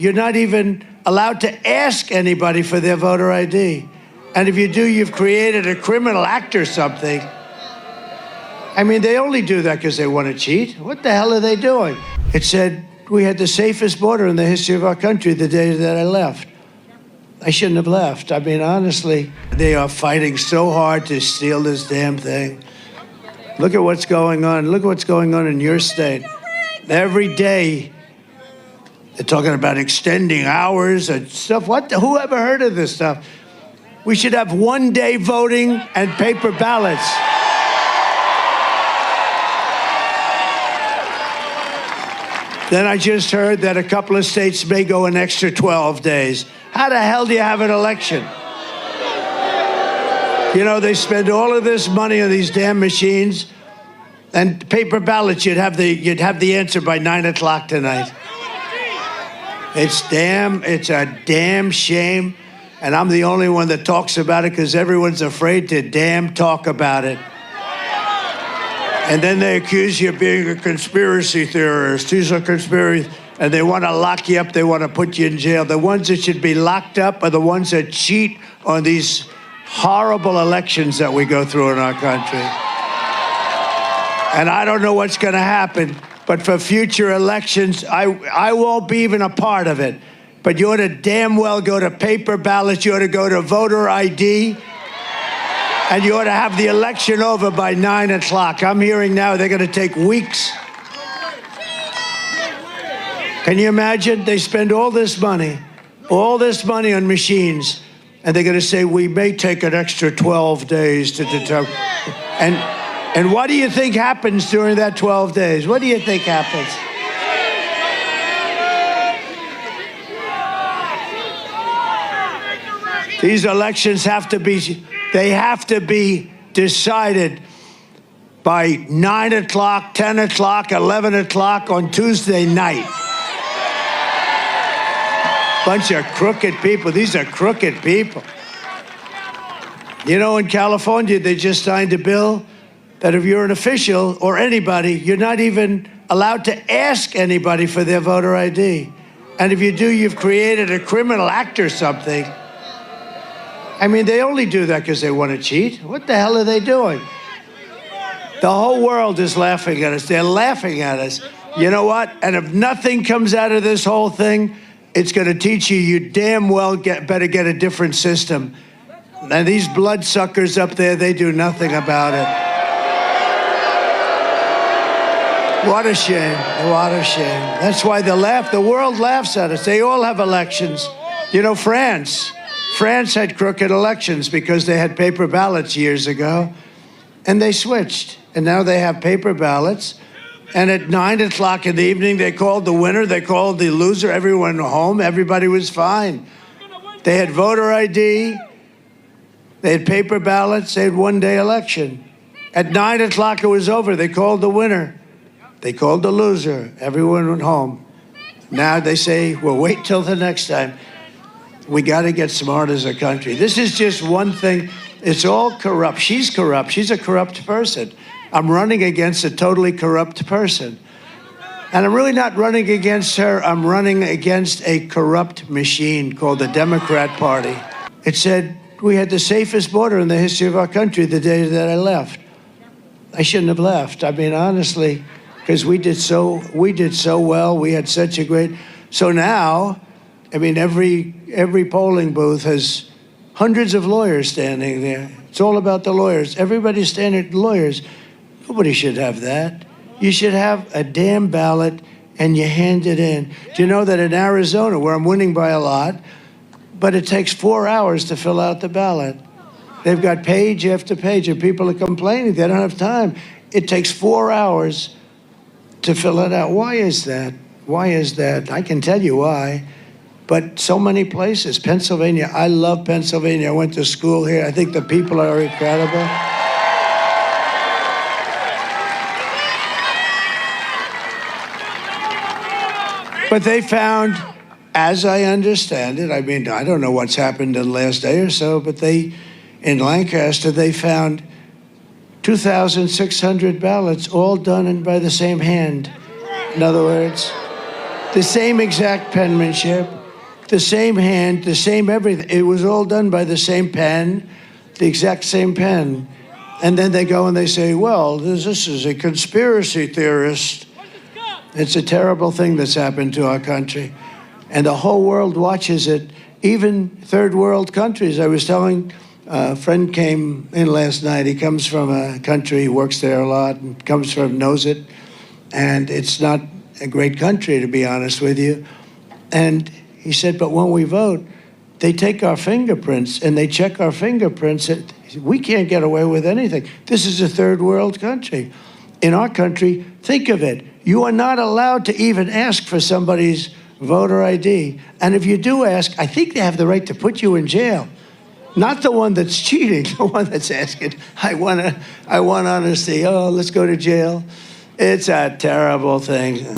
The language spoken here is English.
You're not even allowed to ask anybody for their voter ID. And if you do, you've created a criminal act or something. I mean, they only do that because they want to cheat. What the hell are they doing? It said we had the safest border in the history of our country the day that I left. I shouldn't have left. I mean, honestly, they are fighting so hard to steal this damn thing. Look at what's going on. Look at what's going on in your state. Every day, they're talking about extending hours and stuff. Who ever heard of this stuff? We should have one-day voting and paper ballots. Then I just heard that a couple of states may go an extra 12 days. How the hell do you have an election? You know, they spend all of this money on these damn machines, and paper ballots, you'd have the answer by 9 o'clock tonight. It's a damn shame, and I'm the only one that talks about it because everyone's afraid to damn talk about it. And then they accuse you of being a conspiracy theorist. These are conspiracy, and they want to lock you up. They want to put you in jail. The ones that should be locked up are the ones that cheat on these horrible elections that we go through in our country. And I don't know what's going to happen, but for future elections, I won't be even a part of it. But you ought to damn well go to paper ballots. You ought to go to voter ID. And you ought to have the election over by 9 o'clock. I'm hearing now they're going to take weeks. Can you imagine? They spend all this money on machines, and they're going to say, we may take an extra 12 days to determine. And what do you think happens during that 12 days? What do you think happens? These elections have to be decided by 9 o'clock, 10 o'clock, 11 o'clock on Tuesday night. Bunch of crooked people. These are crooked people. You know, in California, they just signed a bill that if you're an official or anybody, you're not even allowed to ask anybody for their voter ID. And if you do, you've created a criminal act or something. I mean, they only do that because they want to cheat. What the hell are they doing? The whole world is laughing at us. They're laughing at us. You know what? And if nothing comes out of this whole thing, it's going to teach you damn well better get a different system. And these bloodsuckers up there, they do nothing about it. What a shame. What a shame. That's why the world laughs at us. They all have elections. You know, France had crooked elections because they had paper ballots years ago, and they switched. And now they have paper ballots. And at 9 o'clock in the evening, they called the winner, they called the loser, everyone home, everybody was fine. They had voter ID, they had paper ballots, they had one-day election. At 9 o'clock, it was over. They called the winner. They called the loser. Everyone went home. Now they say, well, wait till the next time. We got to get smart as a country. This is just one thing. It's all corrupt. She's corrupt. She's a corrupt person. I'm running against a totally corrupt person. And I'm really not running against her. I'm running against a corrupt machine called the Democrat Party. It said we had the safest border in the history of our country the day that I left. I shouldn't have left. I mean, honestly, because we did so well. We had such a great. So now, I mean, every polling booth has hundreds of lawyers standing there. It's all about the lawyers. Everybody's standing lawyers. Nobody should have that. You should have a damn ballot and you hand it in. Do you know that in Arizona, where I'm winning by a lot, but it takes 4 hours to fill out the ballot. They've got page after page, and people are complaining they don't have time. It takes 4 hours to fill it out. Why is that? Why is that? I can tell you why. But so many places. Pennsylvania, I love Pennsylvania. I went to school here. I think the people are incredible. But they found, as I understand it, I mean, I don't know what's happened in the last day or so, but in Lancaster, they found 2,600 ballots all done by the same hand. In other words, The same exact penmanship, the same hand, the same everything. It was all done by the same pen, the exact same pen. And then they go and they say, well, this is a conspiracy theorist. It's a terrible thing that's happened to our country. And the whole world watches it, even third world countries. I was telling a friend came in last night. He comes from a country, he works there a lot, and knows it. And it's not a great country, to be honest with you. And he said, but when we vote, they take our fingerprints and they check our fingerprints. We can't get away with anything. This is a third world country. In our country, think of it. You are not allowed to even ask for somebody's voter ID. And if you do ask, I think they have the right to put you in jail. Not the one that's cheating, the one that's asking, I want honesty. Oh, let's go to jail. It's a terrible thing.